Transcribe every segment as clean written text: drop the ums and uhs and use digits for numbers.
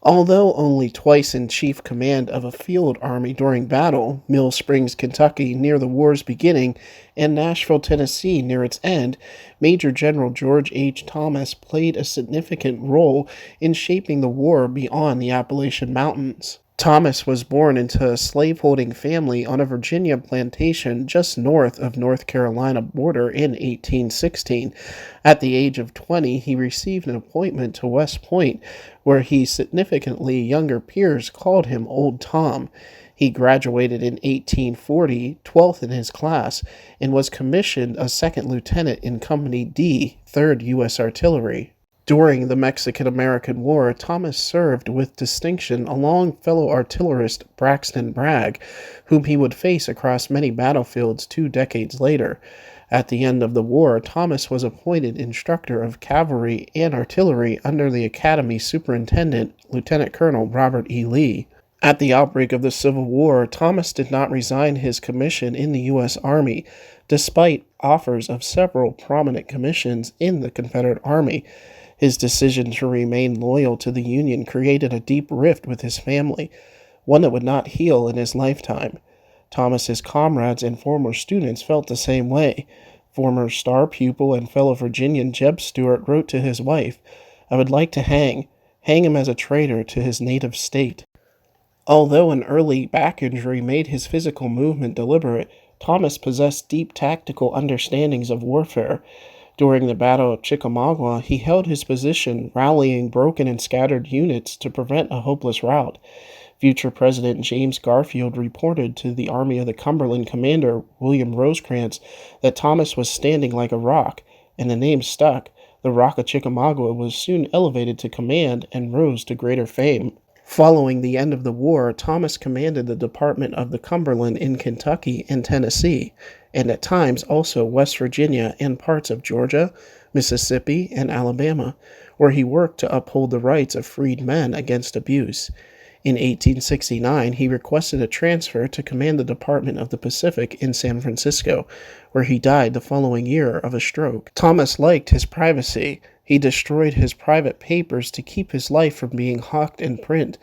Although only twice in chief command of a field army during battle, Mill Springs, Kentucky near the war's beginning, and Nashville, Tennessee near its end, Major General George H. Thomas played a significant role in shaping the war beyond the Appalachian Mountains. Thomas was born into a slaveholding family on a Virginia plantation just north of North Carolina border in 1816. At the age of 20, he received an appointment to West Point, where his significantly younger peers called him Old Tom. He graduated in 1840, 12th in his class, and was commissioned a second lieutenant in Company D, 3rd U.S. Artillery. During the Mexican-American War, Thomas served with distinction along fellow artillerist Braxton Bragg, whom he would face across many battlefields 2 decades later. At the end of the war, Thomas was appointed instructor of cavalry and artillery under the Academy Superintendent, Lieutenant Colonel Robert E. Lee. At the outbreak of the Civil War, Thomas did not resign his commission in the U.S. Army, despite offers of several prominent commissions in the Confederate Army. His decision to remain loyal to the Union created a deep rift with his family, one that would not heal in his lifetime. Thomas's comrades and former students felt the same way. Former star pupil and fellow Virginian Jeb Stuart wrote to his wife, "I would like to hang him as a traitor to his native state." Although an early back injury made his physical movement deliberate, Thomas possessed deep tactical understandings of warfare. During the Battle of Chickamauga, he held his position, rallying broken and scattered units to prevent a hopeless rout. Future President James Garfield reported to the Army of the Cumberland commander, William Rosecrans, that Thomas was standing like a rock, and the name stuck. The Rock of Chickamauga was soon elevated to command and rose to greater fame. Following the end of the war, Thomas commanded the Department of the Cumberland in Kentucky and Tennessee, and at times also West Virginia and parts of Georgia, Mississippi, and Alabama, where he worked to uphold the rights of freed men against abuse. In 1869, he requested a transfer to command the Department of the Pacific in San Francisco, where he died the following year of a stroke. Thomas liked his privacy. He destroyed his private papers to keep his life from being hawked in print.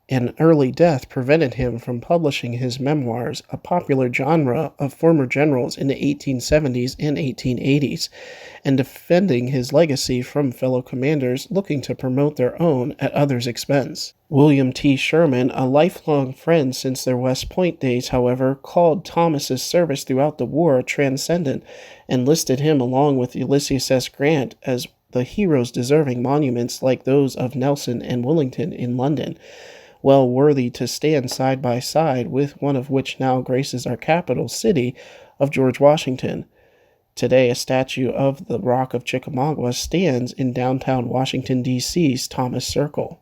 An early death prevented him from publishing his memoirs, a popular genre of former generals in the 1870s and 1880s, and defending his legacy from fellow commanders looking to promote their own at others' expense. William T. Sherman, a lifelong friend since their West Point days, however, called Thomas's service throughout the war transcendent and listed him along with Ulysses S. Grant as the heroes deserving monuments like those of Nelson and Wellington in London, well worthy to stand side by side with one of which now graces our capital city of George Washington. Today, a statue of the Rock of Chickamauga stands in downtown Washington, D.C.'s Thomas Circle.